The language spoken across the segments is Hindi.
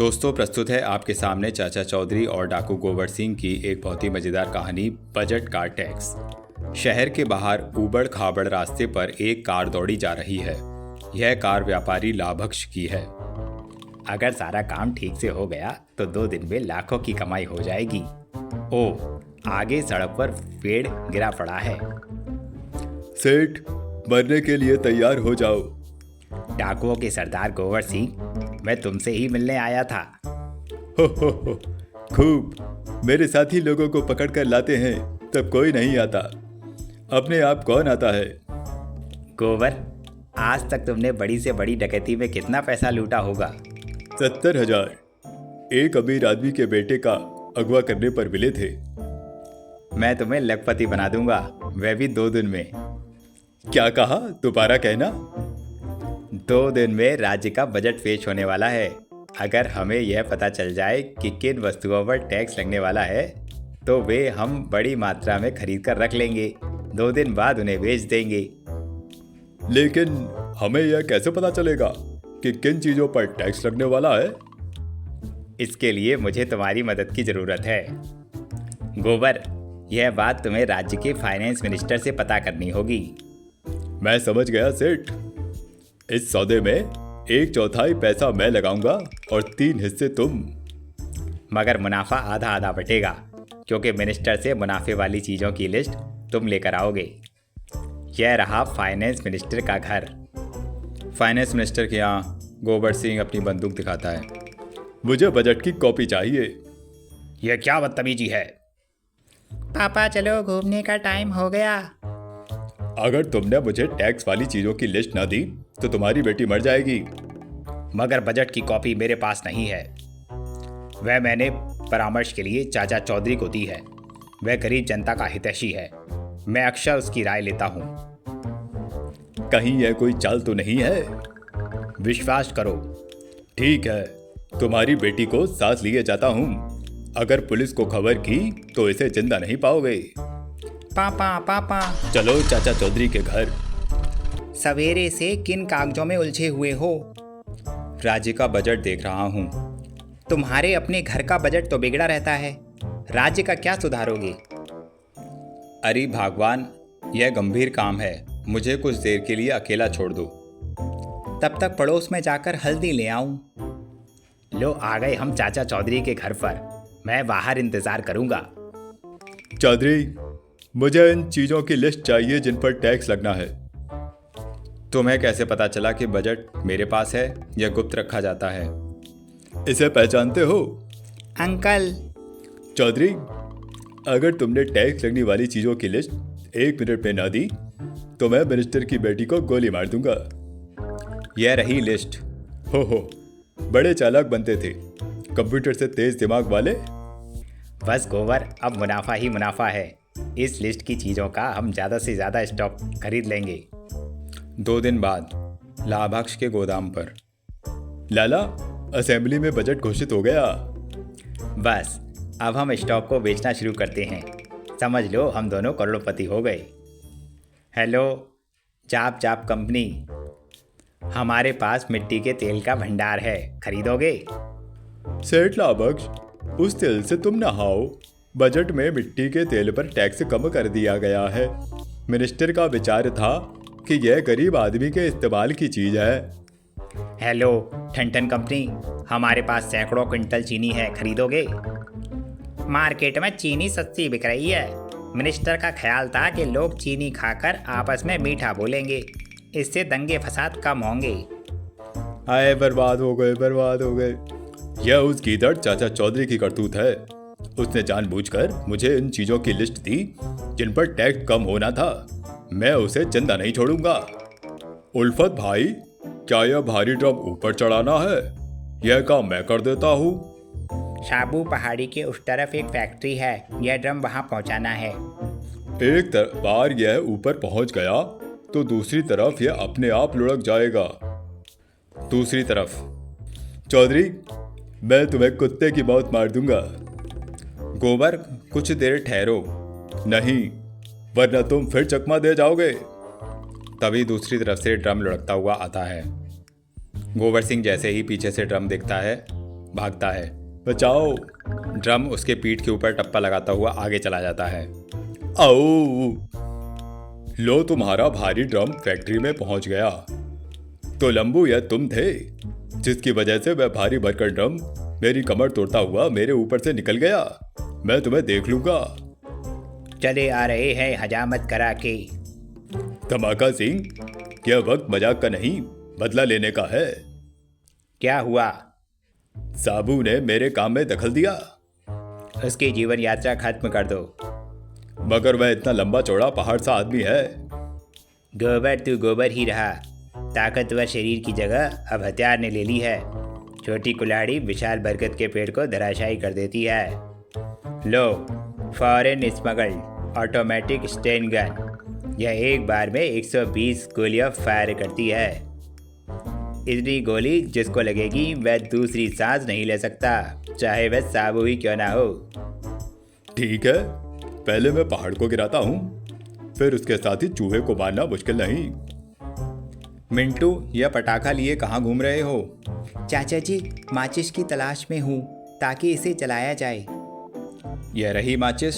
दोस्तों, प्रस्तुत है आपके सामने चाचा चौधरी और डाकू गोबर सिंह की एक बहुत ही मज़ेदार कहानी, बजट कार टैक्स। शहर के बाहर ऊबड़ खाबड़ रास्ते पर एक कार दौड़ी जा रही है। यह कार व्यापारी लाभक्ष की है। अगर सारा काम ठीक से हो गया तो 2 दिन में लाखों की कमाई हो जाएगी। ओह, आगे सड़क पर पेड़ गिरा पड़ा है। सेठ, मरने के लिए तैयार हो जाओ। डाकुओं के सरदार गोबर सिंह, मैं तुमसे ही मिलने आया था। हो, खूब। मेरे साथी लोगों को पकड़ कर लाते हैं तब कोई नहीं आता, अपने आप कौन आता है? गोबर, आज तक तुमने बड़ी से बड़ी डकैती में कितना पैसा लूटा होगा? 70,000 एक अमीर आदमी के बेटे का अगवा करने पर मिले थे। मैं तुम्हें लखपति बना दूंगा, वह भी 2 दिन में। क्या कहा? दोबारा कहना। 2 दिन में राज्य का बजट पेश होने वाला है। अगर हमें यह पता चल जाए कि किन वस्तुओं पर टैक्स लगने वाला है तो वे हम बड़ी मात्रा में खरीद कर रख लेंगे। 2 दिन बाद उन्हें बेच देंगे। लेकिन हमें यह कैसे पता चलेगा कि किन चीजों पर टैक्स लगने वाला है? इसके लिए मुझे तुम्हारी मदद की जरूरत है। गोबर, यह बात तुम्हें राज्य के फाइनेंस मिनिस्टर से पता करनी होगी। मैं समझ गया सेठ। इस सौदे में 1/4 पैसा मैं लगाऊंगा और 3 हिस्से तुम। मगर मुनाफा आधा आधा बटेगा, क्योंकि मिनिस्टर से मुनाफे वाली चीज़ों की लिस्ट तुम लेकर आओगे। यह रहा फाइनेंस मिनिस्टर का घर। फाइनेंस मिनिस्टर के यहाँ गोबर सिंह अपनी बंदूक दिखाता है। मुझे बजट की कॉपी चाहिए। यह क्या बदतमीजी है? पापा, चलो घूमने का टाइम हो गया। अगर तुमने मुझे टैक्स वाली चीजों की लिस्ट ना दी तो तुम्हारी बेटी मर जाएगी। मगर बजट की कॉपी मेरे पास नहीं है। वह मैंने परामर्श के लिए चाचा चौधरी को दी है। वह गरीब जनता का हितैषी है। मैं अक्सर उसकी राय लेता हूँ। कहीं यह कोई चाल तो नहीं है? विश्वास करो। ठीक है, तुम्हारी बेटी को साथ लिए जाता हूँ। अगर पुलिस को खबर की तो इसे जिंदा नहीं पाओगे। पापा, चलो चाचा चौधरी के घर। सवेरे से किन कागजों में उलझे हुए हो? राज्य का बजट देख रहा हूँ। तुम्हारे अपने घर का बजट तो बिगड़ा रहता है, राज्य का क्या सुधारोगे? अरे भगवान, यह गंभीर काम है। मुझे कुछ देर के लिए अकेला छोड़ दो। तब तक पड़ोस में जाकर हल्दी ले आऊं। लो, आ गए हम चाचा चौधरी के घर पर। मैं बाहर इंतजार करूंगा। चौधरी, मुझे इन चीजों की लिस्ट चाहिए जिन पर टैक्स लगना है। तुम्हें कैसे पता चला कि बजट मेरे पास है या गुप्त रखा जाता है? इसे पहचानते हो? अंकल। चौधरी, अगर तुमने टैक्स लगने वाली चीजों की लिस्ट 1 मिनट में ना दी तो मैं मिनिस्टर की बेटी को गोली मार दूंगा। यह रही लिस्ट। हो, बड़े चालाक बनते थे, कंप्यूटर से तेज दिमाग वाले। बस गोबर, अब मुनाफा ही मुनाफा है। इस लिस्ट की चीज़ों का हम ज़्यादा से ज़्यादा स्टॉक खरीद लेंगे। 2 दिन बाद लाभाक्ष के गोदाम पर। लाला, असेंबली में बजट घोषित हो गया। बस, अब हम स्टॉक को बेचना शुरू करते हैं। समझ लो हम दोनों करोड़पति हो गए। हेलो चाप चाप कंपनी, हमारे पास मिट्टी के तेल का भंडार है, खरीदोगे? सेठ लाभक्ष, उस तेल से तुम नहाओ। बजट में मिट्टी के तेल पर टैक्स कम कर दिया गया है। मिनिस्टर का विचार था कि यह गरीब आदमी के इस्तेमाल की चीज है। हेलो ठंडन कंपनी, हमारे पास सैकड़ों क्विंटल चीनी है, खरीदोगे? मार्केट में चीनी सस्ती बिक रही है। मिनिस्टर का ख्याल था कि लोग चीनी खाकर आपस में मीठा बोलेंगे, इससे दंगे फसाद कम होंगे। आए, बर्बाद हो गए। यह उस गीदड़ चाचा चौधरी की करतूत है। उसने जानबूझकर मुझे इन चीजों की लिस्ट दी जिन पर टैक्स कम होना था। मैं उसे जिंदा नहीं छोड़ूंगा। उल्फत भाई, क्या यह भारी ड्रम ऊपर चढ़ाना है? यह काम मैं कर देता हूँ। शाबू पहाड़ी के उस तरफ एक फैक्ट्री है, यह ड्रम वहाँ पहुँचाना है। एक बार यह ऊपर पहुँच गया तो दूसरी तरफ यह अपने आप लुढ़क जाएगा। दूसरी तरफ, चौधरी, मैं तुम्हें कुत्ते की मौत मार दूंगा। गोबर, कुछ देर ठहरो। नहीं, वरना तुम फिर चकमा दे जाओगे। तभी दूसरी तरफ से ड्रम लुढ़कता हुआ आता है। गोबर सिंह जैसे ही पीछे से ड्रम देखता है, भागता है। बचाओ। ड्रम उसके पीठ के ऊपर टप्पा लगाता हुआ आगे चला जाता है। आओ, लो तुम्हारा भारी ड्रम फैक्ट्री में पहुंच गया। तो लंबू यह तुम थे जिसकी वजह से वह भारी भरकम ड्रम मेरी कमर तोड़ता हुआ मेरे ऊपर से निकल गया। मैं तुम्हें देख लूंगा। चले आ रहे हैं हजामत करा के। धमाका सिंह, यह वक्त मजाक का नहीं, बदला लेने का है। क्या हुआ? साबू ने मेरे काम में दखल दिया। उसकी जीवन यात्रा खत्म कर दो। मगर वह इतना लंबा चौड़ा पहाड़ सा आदमी है। गोबर तू गोबर ही रहा। ताकतवर शरीर की जगह अब हथियार ने ले ली है। छोटी कुल्हाड़ी विशाल बरगद के पेड़ को धराशायी कर देती है। लो, foreign smuggled automatic sten gun. यह एक बार में 120 गोलियां फायर करती है। इतनी गोली जिसको लगेगी वह दूसरी सांस नहीं ले सकता, चाहे वह साबू ही क्यों ना हो। ठीक है, पहले मैं पहाड़ को गिराता हूँ, फिर उसके साथ ही चूहे को मारना मुश्किल नहीं। मिंटू, यह पटाखा लिए कहाँ घूम रहे हो? चाचा जी, माचिस की तलाश में हूँ ताकि इसे जलाया जाए। यह रही माचिस।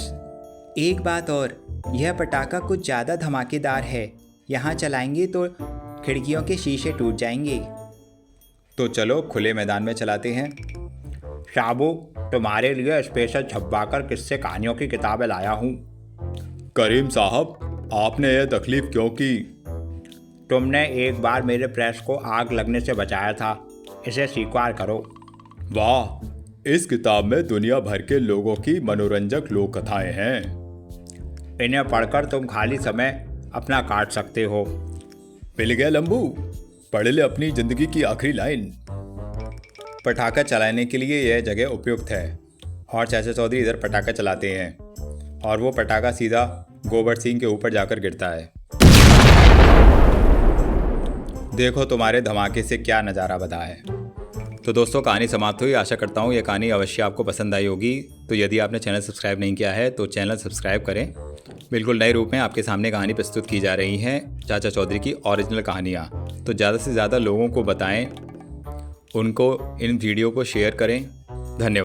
एक बात और, यह पटाखा कुछ ज़्यादा धमाकेदार है। यहाँ चलाएंगे तो खिड़कियों के शीशे टूट जाएंगे। तो चलो खुले मैदान में चलाते हैं। शाबू, तुम्हारे लिए स्पेशल छपवाकर किस्से कहानियों की किताबें लाया हूँ। करीम साहब, आपने यह तकलीफ क्यों की? तुमने एक बार मेरे प्रेस को आग लगने से बचाया था, इसे स्वीकार करो। वाह, इस किताब में दुनिया भर के लोगों की मनोरंजक लोक कथाएं हैं। इन्हें पढ़कर तुम खाली समय अपना काट सकते हो। मिल गया लंबू, पढ़ ले अपनी जिंदगी की आखिरी लाइन। पटाखा चलाने के लिए यह जगह उपयुक्त है। और चाचा चौधरी इधर पटाखा चलाते हैं और वो पटाखा सीधा गोबर सिंह के ऊपर जाकर गिरता है। देखो तुम्हारे धमाके से क्या नज़ारा बता है। तो दोस्तों, कहानी समाप्त हुई। आशा करता हूँ ये कहानी अवश्य आपको पसंद आई होगी। तो यदि आपने चैनल सब्सक्राइब नहीं किया है तो चैनल सब्सक्राइब करें। बिल्कुल नए रूप में आपके सामने कहानी प्रस्तुत की जा रही है, चाचा चौधरी की ओरिजिनल कहानियाँ। तो ज़्यादा से ज़्यादा लोगों को बताएं, उनको इन वीडियो को शेयर करें। धन्यवाद।